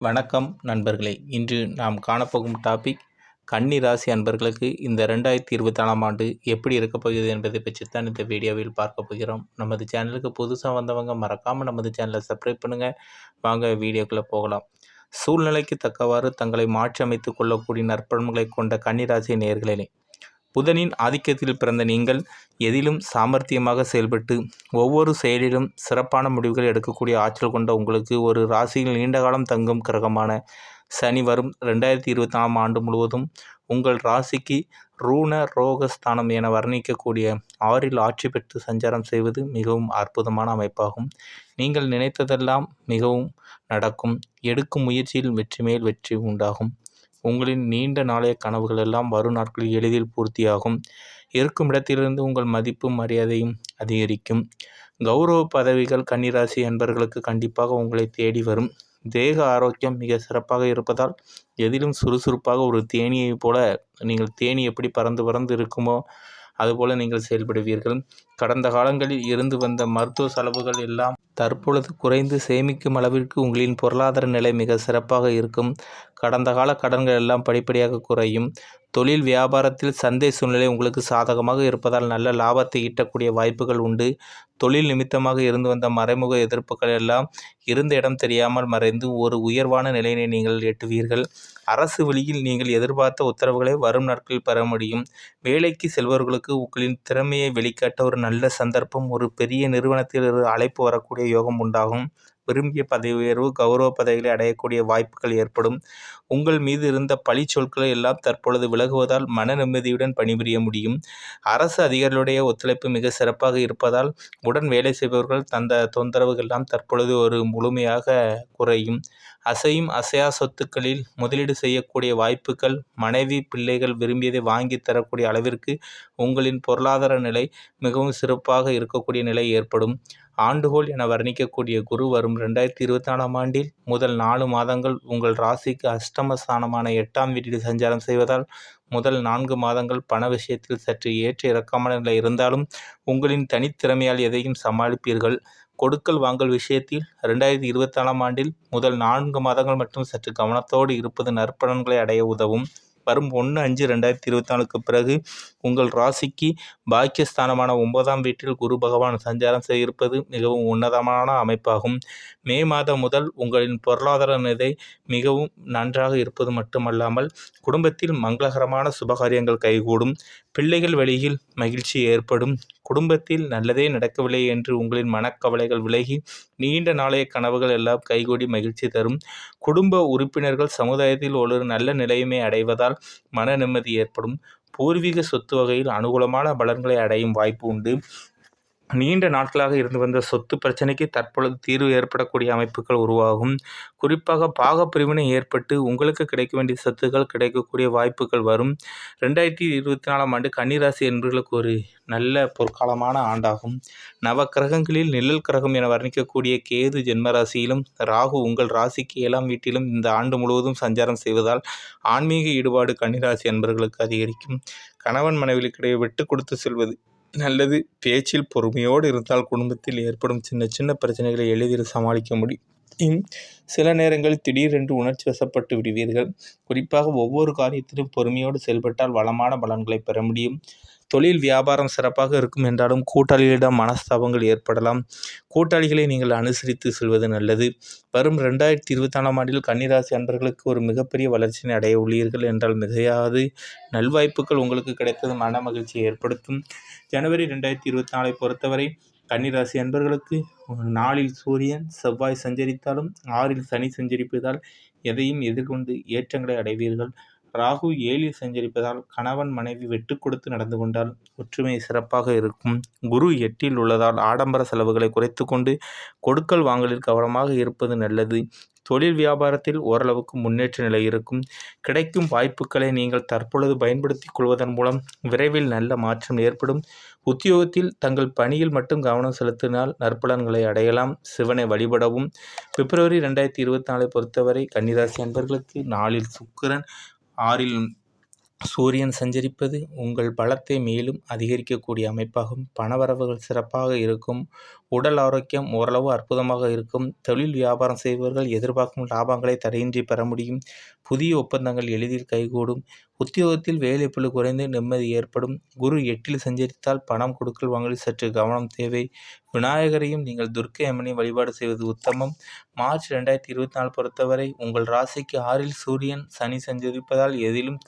வணக்கம் நண்பர்களே. இன்று நாம் காணப்போகும் டாபிக் கன்னி ராசி அன்பர்களுக்கு இந்த 2024ஆம் ஆண்டு எப்படி இருக்கப் போகிறது என்பதை பற்றித்தான் இந்த வீடியோவில் பார்க்க போகிறோம். நமது சேனலுக்கு புதுசாக வந்தவங்க மறக்காமல் நமது சேனலை சப்ஸ்கிரைப் பண்ணுங்கள். வாங்க வீடியோக்குள்ளே போகலாம். சூழ்நிலைக்கு தக்கவாறு தங்களை மாற்றி அமைத்துக் கொள்ளக்கூடிய நற்பண்புகளை கொண்ட கன்னிராசி நேயர்களே, புதனின் ஆதிக்கத்தில் பிறந்த நீங்கள் எதிலும் சாமர்த்தியமாக செயல்பட்டு ஒவ்வொரு செயலிலும் சிறப்பான முடிவுகள் எடுக்கக்கூடிய ஆற்றல் கொண்ட உங்களுக்கு ஒரு ராசியில் நீண்டகாலம் தங்கும் கிரகமான சனி வரும் 2024ஆம் ஆண்டு முழுவதும் உங்கள் ராசிக்கு ரூண ரோகஸ்தானம் என வர்ணிக்கக்கூடிய 6இல் ஆட்சி பெற்று சஞ்சாரம் செய்வது மிகவும் அற்புதமான அமைப்பாகும். நீங்கள் நினைத்ததெல்லாம் மிகவும் நடக்கும். எடுக்கும் முயற்சியில் வெற்றி மேல் வெற்றி உண்டாகும். உங்களின் நீண்ட நாளைய கனவுகள் எல்லாம் வரும் நாட்களில் எளிதில் பூர்த்தியாகும். இருக்கும் இடத்திலிருந்து உங்கள் மதிப்பும் மரியாதையும் அதிகரிக்கும். கௌரவ பதவிகள் கன்னிராசி என்பவர்களுக்கு கண்டிப்பாக உங்களை தேடி வரும். தேக ஆரோக்கியம் மிக சிறப்பாக இருப்பதால் எதிலும் சுறுசுறுப்பாக ஒரு தேனீயைப் போல நீங்கள் தேனி எப்படி பறந்து பறந்து இருக்குமோ அதுபோல நீங்கள் செயல்படுவீர்கள். கடந்த காலங்களில் இருந்து வந்த மருத்துவ செலவுகள் எல்லாம் தற்பொழுது குறைந்து சேமிக்கும் அளவிற்கு உங்களின் பொருளாதார நிலை மிக சிறப்பாக இருக்கும். கடந்த கால கடன்கள் எல்லாம் படிப்படியாக குறையும். தொழில் வியாபாரத்தில் சந்தை சூழ்நிலை உங்களுக்கு சாதகமாக இருப்பதால் நல்ல லாபத்தை ஈட்டக்கூடிய வாய்ப்புகள் உண்டு. தொழில் நிமித்தமாக இருந்து வந்த மறைமுக எதிர்ப்புகள் எல்லாம் இருந்த இடம் தெரியாமல் மறைந்து ஒரு உயர்வான நிலையினை நீங்கள் எட்டுவீர்கள். அரசு வழியில் நீங்கள் எதிர்பார்த்த உத்தரவுகளை வரும் நாட்களில் பெற முடியும். வேலைக்கு செல்பவர்களுக்கு உங்களின் திறமையை வெளிக்காட்ட ஒரு நல்ல சந்தர்ப்பம், ஒரு பெரிய நிறுவனத்தில் அழைப்பு வரக்கூடிய யோகம் உண்டாகும். விரும்பிய பதவி உயர்வு, கௌரவ பதவிகளை அடையக்கூடிய வாய்ப்புகள் ஏற்படும். உங்கள் மீது இருந்த பழி சொற்களை எல்லாம் தற்பொழுது விலகுவதால் மன நிம்மதியுடன் பணிபுரிய முடியும். அரசு அதிகாரிகளுடைய ஒத்துழைப்பு மிக சிறப்பாக இருப்பதால் உடன் வேலை செய்பவர்கள் தந்த தொந்தரவுகள் எல்லாம் தற்பொழுது ஒரு முழுமையாக குறையும். அசையும் அசையா சொத்துக்களில் முதலீடு செய்யக்கூடிய வாய்ப்புகள், மனைவி பிள்ளைகள் விரும்பியதை வாங்கி தரக்கூடிய அளவிற்கு உங்களின் பொருளாதார நிலை மிகவும் சிறப்பாக இருக்கக்கூடிய நிலை ஏற்படும். ஆண்டுகோள் என வர்ணிக்கக்கூடிய குரு வரும் 2024ஆம் ஆண்டில் முதல் 4 மாதங்கள் உங்கள் ராசிக்கு அஷ்டமஸ்தானமான 8ஆம் வீட்டில் சஞ்சாரம் செய்வதால் முதல் 4 மாதங்கள் பண விஷயத்தில் சற்று ஏற்ற இறக்கமான நிலை இருந்தாலும் உங்களின் தனித்திறமையால் எதையும் சமாளிப்பீர்கள். கொடுக்கல் வாங்கல் விஷயத்தில் 2024ஆம் ஆண்டில் முதல் 4 மாதங்கள் மட்டும் சற்று கவனத்தோடு இருப்பது நற்பலன்களை அடைய உதவும். வரும் 1/5/2024க்கு பிறகு உங்கள் ராசிக்கு பாக்கியஸ்தானமான 9ஆம் வீட்டில் குரு பகவான் சஞ்சாரம் செய்திருப்பது மிகவும் உன்னதமான அமைப்பாகும். மே மாதம் முதல் உங்களின் பொருளாதார நிலை மிகவும் நன்றாக இருப்பது மட்டுமல்லாமல் குடும்பத்தில் மங்களகரமான சுபகாரியங்கள் கைகூடும். பிள்ளைகள் வழியில் மகிழ்ச்சி ஏற்படும். குடும்பத்தில் நல்லதே நடக்கவில்லை என்று உங்களின் மனக்கவலைகள் விலகி நீண்ட நாளைய கனவுகள் எல்லாம் கைகூடி மகிழ்ச்சி தரும். குடும்ப உறுப்பினர்கள் சமுதாயத்தில் ஒரு நல்ல நிலையுமே அடைவதால் மன நிம்மதி ஏற்படும். பூர்வீக சொத்து வகையில் அனுகூலமான பலன்களை அடையும் வாய்ப்பு உண்டு. நீண்ட நாட்களாக இருந்து வந்த சொத்து பிரச்சனைக்கு தற்பொழுது தீர்வு ஏற்படக்கூடிய அமைப்புகள் உருவாகும். குறிப்பாக பாகப்பிரிவினை ஏற்பட்டு உங்களுக்கு கிடைக்க வேண்டிய சொத்துக்கள் கிடைக்கக்கூடிய வாய்ப்புகள் வரும். 2024ஆம் ஆண்டு கன்னிராசி என்பவர்களுக்கு ஒரு நல்ல பொற்காலமான ஆண்டாகும். நவ கிரகங்களில் நிழல் கிரகம் என வர்ணிக்கக்கூடிய கேது ஜென்மராசியிலும், ராகு உங்கள் ராசிக்கு 7ஆம் வீட்டிலும் இந்த ஆண்டு முழுவதும் சஞ்சாரம் செய்வதால் ஆன்மீக ஈடுபாடு கன்னிராசி என்பவர்களுக்கு அதிகரிக்கும். கணவன் மனைவிகளுக்கிடையே விட்டு கொடுத்து செல்வது நல்லது. பேச்சில் பொறுமையோடு இருந்தால் குடும்பத்தில் ஏற்படும் சின்ன சின்ன பிரச்சனைகளை எளிதில் சமாளிக்க முடியும். சில நேரங்களில் திடீரென்று உணர்ச்சி வசப்பட்டு விடுவீர்கள். குறிப்பாக ஒவ்வொரு காரியத்திலும் பொறுமையோடு செயல்பட்டால் வளமான பலன்களை பெற முடியும். தொழில் வியாபாரம் சிறப்பாக இருக்கும் என்றாலும் கூட்டாளிகளிடம் மனஸ்தாபங்கள் ஏற்படலாம். கூட்டாளிகளை நீங்கள் அனுசரித்து செல்வது நல்லது. வரும் 2024ஆம் ஆண்டில் கன்னிராசி அன்பர்களுக்கு ஒரு மிகப்பெரிய வளர்ச்சியை அடைய உள்ளீர்கள் என்றால் மிகையாது. நல்வாய்ப்புகள் உங்களுக்கு கிடைத்தது மன மகிழ்ச்சியை ஏற்படுத்தும். ஜனவரி 2024ஐ பொறுத்தவரை கன்னிராசி அன்பர்களுக்கு 4இல் சூரியன் செவ்வாய் சஞ்சரித்தாலும் 6இல் சனி சஞ்சரிப்பதால் எதையும் எதிர்கொண்டு ஏற்றங்களை அடைவீர்கள். ராகு 7இல் சஞ்சரிப்பதால் கணவன் மனைவி வெட்டு கொடுத்து நடந்து கொண்டால் ஒற்றுமை சிறப்பாக இருக்கும். குரு 8இல் உள்ளதால் ஆடம்பர செலவுகளை குறைத்து கொண்டு கொடுக்கல் வாங்கலில் கவனமாக இருப்பது நல்லது. தொழில் வியாபாரத்தில் ஓரளவுக்கு முன்னேற்ற நிலை இருக்கும். கிடைக்கும் வாய்ப்புகளை நீங்கள் தற்பொழுது பயன்படுத்திக் கொள்வதன் மூலம் விரைவில் நல்ல மாற்றம் ஏற்படும். உத்தியோகத்தில் தங்கள் பணியில் மட்டும் கவனம் செலுத்தினால் நற்பலன்களை அடையலாம். சிவனை வழிபடவும். பிப்ரவரி 2024ஐ பொறுத்தவரை கன்னிராசி அன்பர்களுக்கு 4இல் சுக்கிரன் 6இல் சூரியன் சஞ்சரிப்பது உங்கள் பலத்தை மேலும் அதிகரிக்கக்கூடிய அமைப்பாகும். பணவரவுகள் சிறப்பாக இருக்கும். உடல் ஆரோக்கியம் ஓரளவு அற்புதமாக இருக்கும். தொழில் வியாபாரம் செய்பவர்கள் எதிர்பார்க்கும் லாபங்களை தடையின்றி பெற முடியும். புதிய ஒப்பந்தங்கள் எளிதில் கைகூடும். உத்தியோகத்தில் வேலைப்பளு குறைந்து நிம்மதி ஏற்படும். குரு 8ல் சஞ்சரித்தால் பணம் கொடுக்கல் வாங்கலில் சற்று கவனம் தேவை. விநாயகரையும் நீங்கள் துர்க்கை அம்மனையும் வழிபாடு செய்வது உத்தமம். மார்ச் 2024 பொறுத்தவரை உங்கள் ராசிக்கு 6ல் சூரியன் சனி சஞ்சரிப்பதால் எதிலும்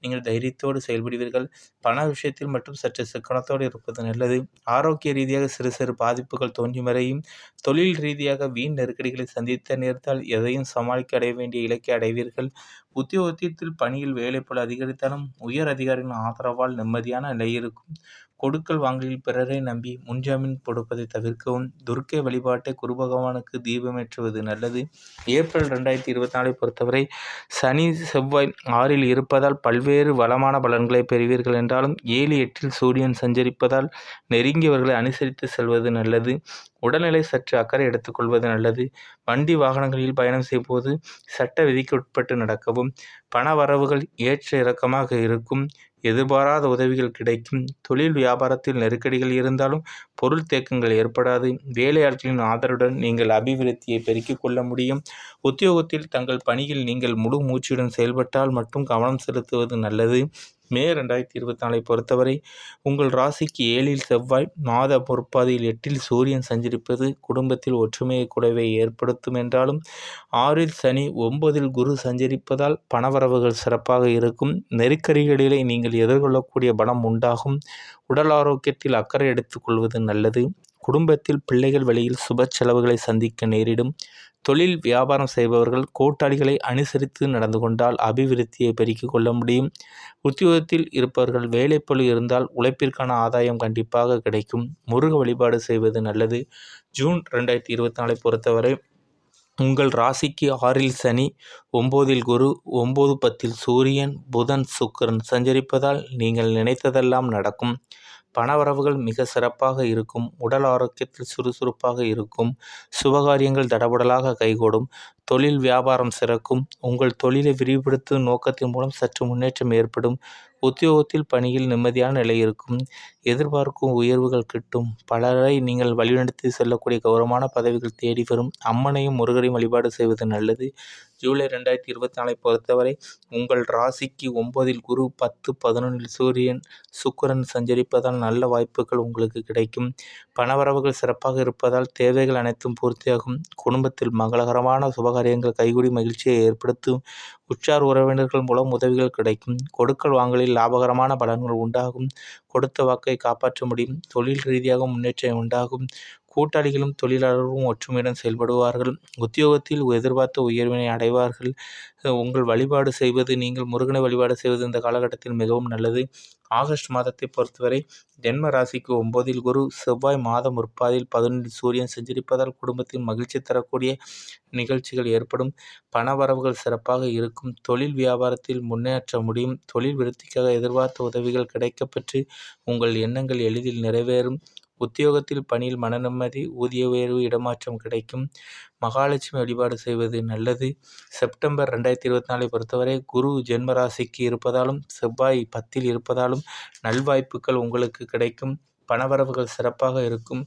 நீங்கள் தைரியத்தோடு செயல்படுவீர்கள். பண விஷயத்தில் மட்டும் சற்று சிக்கனத்தோடு இருப்பது நல்லது. ஆரோக்கிய ரீதியாக சிறு சிறு பாதிப்புகள் தோன்றி மறையும். தொழில் ரீதியாக வீண் நெருக்கடிகளை சந்தித்த நேர்த்தால் எதையும் சமாளிக்க அடைய வேண்டிய இலக்கை அடைவீர்கள். உத்தியோகத்தில் பணியில் வேலைப்பளு அதிகரித்தாலும் உயர் அதிகாரிகளின் ஆதரவால் நிம்மதியான நிலை இருக்கும். கொடுக்கல் வாங்கலில் பிறரை நம்பி முன்ஜாமீன் கொடுப்பதை தவிர்க்கவும். துர்க்கை வழிபாட்டை குரு பகவானுக்கு தீபமேற்றுவது நல்லது. ஏப்ரல் 2024 பொறுத்தவரை சனி செவ்வாய் 6ல் இருப்பதால் பல்வேறு வளமான பலன்களை பெறுவீர்கள் என்றாலும் 7, 8ல் சூரியன் சஞ்சரிப்பதால் நெருங்கியவர்களை அனுசரித்து செல்வது நல்லது. உடல்நிலை சற்று அக்கறை எடுத்துக்கொள்வது நல்லது. வண்டி வாகனங்களில் பயணம் செய்யும்போது சட்ட விதிக்கு உட்பட்டு நடக்கவும். பண வரவுகள் ஏற்ற இறக்கமாக இருக்கும். எதிர்பாராத உதவிகள் கிடைக்கும். தொழில் வியாபாரத்தில் நெருக்கடிகள் இருந்தாலும் பொருள் தேக்கங்கள் ஏற்படாது. வேலையாட்களின் ஆதரவுடன் நீங்கள் அபிவிருத்தியை பெருக்கிக் கொள்ள முடியும். உத்தியோகத்தில் தங்கள் பணியில் நீங்கள் முழு மூச்சுடன் செயல்பட்டால் மட்டும் கவனம் செலுத்துவது நல்லது. மே 2024 பொறுத்தவரை உங்கள் ராசிக்கு 7ல் செவ்வாய் மாத பொற்பாதையில் 8ல் சூரியன் சஞ்சரிப்பது குடும்பத்தில் ஒற்றுமையை கூடவே ஏற்படுத்தும் என்றாலும் 6ல் சனி 9ல் குரு சஞ்சரிப்பதால் பணவரவுகள் சிறப்பாக இருக்கும். நெருக்கடிகளிலே நீங்கள் எதிர்கொள்ளக்கூடிய பலம் உண்டாகும். உடல் ஆரோக்கியத்தில் அக்கறை எடுத்துக்கொள்வது நல்லது. குடும்பத்தில் பிள்ளைகள் வழியில் சுப செலவுகளை சந்திக்க நேரிடும். தொழில் வியாபாரம் செய்பவர்கள் கூட்டாளிகளை அனுசரித்து நடந்து கொண்டால் அபிவிருத்தியை பெருக்கிக் கொள்ள முடியும். உத்தியோகத்தில் இருப்பவர்கள் வேலைப்பளு இருந்தால் உழைப்பிற்கான ஆதாயம் கண்டிப்பாக கிடைக்கும். முருக வழிபாடு செய்வது நல்லது. ஜூன் 2024 பொறுத்தவரை உங்கள் ராசிக்கு 6ல் சனி 9ல் குரு 9, 10ல் சூரியன் புதன் சுக்கிரன் சஞ்சரிப்பதால் நீங்கள் நினைத்ததெல்லாம் நடக்கும். பணவரவுகள் மிக சிறப்பாக இருக்கும். உடல் ஆரோக்கியத்தில் சுறுசுறுப்பாக இருக்கும். சுபகாரியங்கள் தடபுடலாக கைகூடும். தொழில் வியாபாரம் சிறக்கும். உங்கள் தொழிலை விரிவுபடுத்தும் நோக்கத்தின் மூலம் சற்று முன்னேற்றம் ஏற்படும். உத்தியோகத்தில் பணியில் நிம்மதியான நிலை இருக்கும். எதிர்பார்க்கும் உயர்வுகள் கிட்டும். பலரை நீங்கள் வழிநடத்தி செல்லக்கூடிய கௌரவமான பதவிகள் தேடி வரும். அம்மனையும் முருகரையும் வழிபாடு செய்வது நல்லது. ஜூலை 2024 பொறுத்தவரை உங்கள் ராசிக்கு 9ல் குரு 10, 11ல் சூரியன் சுக்கிரன் சஞ்சரிப்பதால் நல்ல வாய்ப்புகள் உங்களுக்கு கிடைக்கும். பணவரவுகள் சிறப்பாக இருப்பதால் தேவைகள் அனைத்தும் பூர்த்தியாகும். குடும்பத்தில் மங்களகரமான சுபகாரியங்கள் கைகூடி மகிழ்ச்சியை ஏற்படுத்தும். உற்றார் உறவினர்கள் மூலம் உதவிகள் கிடைக்கும். கொடுக்கல் வாங்கலில் லாபகரமான பலன்கள் உண்டாகும். கொடுத்த வாக்கை காப்பாற்ற முடியும். தொழில் ரீதியாக முன்னேற்றம் உண்டாகும். கூட்டாளிகளும் தொழிலாளர்களும் ஒற்றுமையுடன் செயல்படுவார்கள். உத்தியோகத்தில் எதிர்பார்த்த உயர்வினை அடைவார்கள். உங்கள் வழிபாடு செய்வது நீங்கள் முருகனை வழிபாடு செய்வது இந்த காலகட்டத்தில் மிகவும் நல்லது. ஆகஸ்ட் மாதத்தை பொறுத்தவரை ஜென்ம ராசிக்கு 9ல் குரு செவ்வாய் மாத முற்பாதையில் 11ல் சூரியன் சஞ்சரிப்பதால் குடும்பத்தில் மகிழ்ச்சி தரக்கூடிய நிகழ்ச்சிகள் ஏற்படும். பணவரவுகள் சிறப்பாக இருக்கும். தொழில் வியாபாரத்தில் முன்னேற்ற முடியும். தொழில் விருத்திக்காக எதிர்பார்த்த உதவிகள் கிடைக்கப்பெற்று உங்கள் எண்ணங்கள் எளிதில் நிறைவேறும். உத்தியோகத்தில் பணியில் மன நிம்மதி, ஊதிய உயர்வு, இடமாற்றம் கிடைக்கும். மகாலட்சுமி வழிபாடு செய்வது நல்லது. செப்டம்பர் 2024 பொறுத்தவரை குரு ஜென்ம ராசிக்கு இருப்பதாலும் செவ்வாய் 10ல் இருப்பதாலும் நல்வாய்ப்புகள் உங்களுக்கு கிடைக்கும். பணவரவுகள் சிறப்பாக இருக்கும்.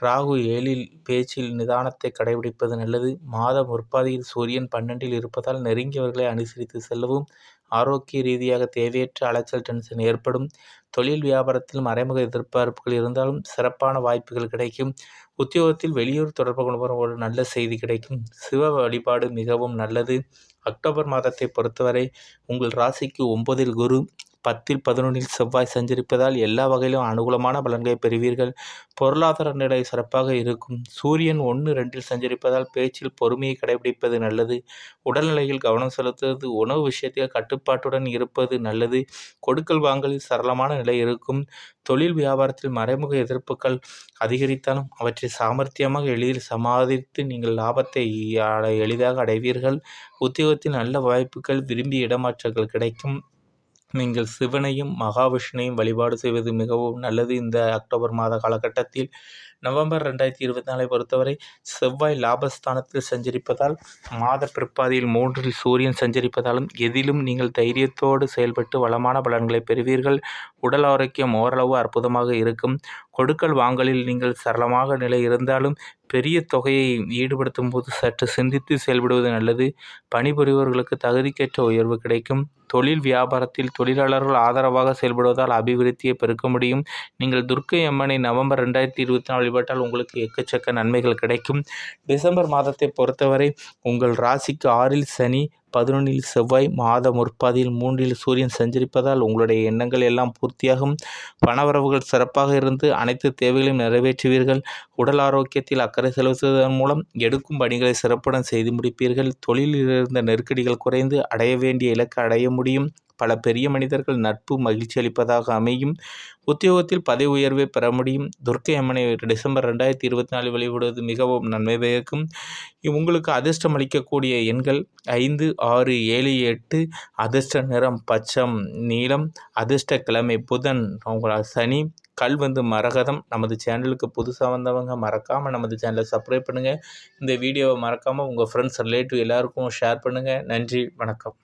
ராகு 7ல் பேச்சில் நிதானத்தை கடைபிடிப்பது நல்லது. மாத முற்பாதையில் சூரியன் 12ல் இருப்பதால் நெருங்கியவர்களை அனுசரித்து செல்லவும். ஆரோக்கிய ரீதியாக தேவையற்ற அலைச்சல் டென்ஷன் ஏற்படும். தொழில் வியாபாரத்தில் மறைமுக எதிர்பார்ப்புகள் இருந்தாலும் சிறப்பான வாய்ப்புகள் கிடைக்கும். உத்தியோகத்தில் வெளியூர் தொடர்பு கொள்வோர் ஒரு நல்ல செய்தி கிடைக்கும். சிவ வழிபாடு மிகவும் நல்லது. அக்டோபர் மாதத்தை பொறுத்தவரை உங்கள் ராசிக்கு 9ல் குரு 10ல் 11ல் செவ்வாய் சஞ்சரிப்பதால் எல்லா வகையிலும் அனுகூலமான பலன்களை பெறுவீர்கள். பொருளாதார நிலை சிறப்பாக இருக்கும். சூரியன் 1, 2ல் சஞ்சரிப்பதால் பேச்சில் பொறுமையை கடைபிடிப்பது நல்லது. உடல்நிலையில் கவனம் செலுத்துவது, உணவு விஷயத்தில் கட்டுப்பாட்டுடன் இருப்பது நல்லது. கொடுக்கல் வாங்கலில் சரளமான நிலை இருக்கும். தொழில் வியாபாரத்தில் மறைமுக எதிர்ப்புகள் அதிகரித்தாலும் அவற்றை சாமர்த்தியமாக எளிதில் சமாளித்து நீங்கள் லாபத்தை எளிதாக அடைவீர்கள். உத்தியோகத்தில் நல்ல வாய்ப்புகள், விரும்பிய இடமாற்றங்கள் கிடைக்கும். நீங்கள் சிவனையும் மகாவிஷ்ணுவையும் வழிபாடு செய்வது மிகவும் நல்லது. இந்த அக்டோபர் மாத காலகட்டத்தில் நவம்பர் 2024 பொறுத்தவரை செவ்வாய் லாபஸ்தானத்தில் சஞ்சரிப்பதால், மாத பிற்பாதியில் 3இல் சூரியன் சஞ்சரிப்பதாலும் எதிலும் நீங்கள் தைரியத்தோடு செயல்பட்டு வளமான பலன்களை பெறுவீர்கள். உடல் ஆரோக்கியம் ஓரளவு அற்புதமாக இருக்கும். கொடுக்கல் வாங்கலில் நீங்கள் சரளமாக நிலை இருந்தாலும் பெரிய தொகையை ஈடுபடுத்தும் போது சற்று சிந்தித்து செயல்படுவது நல்லது. பணிபுரிபவர்களுக்கு தகுதிக்கேற்ற உயர்வு கிடைக்கும். தொழில் வியாபாரத்தில் தொழிலாளர்கள் ஆதரவாக செயல்படுவதால் அபிவிருத்தியை பெருக்க முடியும். நீங்கள் துர்க்கை அம்மனை நவம்பர் 2024 வழிபட்டால் உங்களுக்கு எக்கச்சக்க நன்மைகள் கிடைக்கும். டிசம்பர் மாதத்தை பொறுத்தவரை உங்கள் ராசிக்கு 6இல் சனி, 11இல் செவ்வாய், மாத முற்பாதியில் 3இல் சூரியன் சஞ்சரிப்பதால் உங்களுடைய எண்ணங்கள் எல்லாம் பூர்த்தியாகும். பணவரவுகள் சிறப்பாக இருந்து அனைத்து தேவைகளையும் நிறைவேற்றுவீர்கள். உடல் ஆரோக்கியத்தில் அக்கறை செலுத்துவதன் மூலம் எடுக்கும் பணிகளை சிறப்புடன் செய்து முடிப்பீர்கள். தொழிலில் இருந்த நெருக்கடிகள் குறைந்து அடைய வேண்டிய இலக்கை அடைய முடியும். பல பெரிய மனிதர்கள் நட்பு மகிழ்ச்சி அளிப்பதாக அமையும். உத்தியோகத்தில் பதவி உயர்வை பெற முடியும். துர்க்கை அம்மனை டிசம்பர் 2024 வழிபடுவது மிகவும் நன்மை பயக்கும். உங்களுக்கு அதிர்ஷ்டம் அளிக்கக்கூடிய எண்கள் 5, 6, 7, 8. அதிர்ஷ்ட நிறம் பச்சம் நீலம். அதிர்ஷ்ட கிழமை புதன். சனி. கல் மரகதம். நமது சேனலுக்கு புதுசாக வந்தவங்க மறக்காமல் நமது சேனலை சப்ஸ்கிரைப் பண்ணுங்கள். இந்த வீடியோவை மறக்காமல் உங்கள் ஃப்ரெண்ட்ஸ் ரிலேட்டிவ் எல்லாருக்கும் ஷேர் பண்ணுங்கள். நன்றி, வணக்கம்.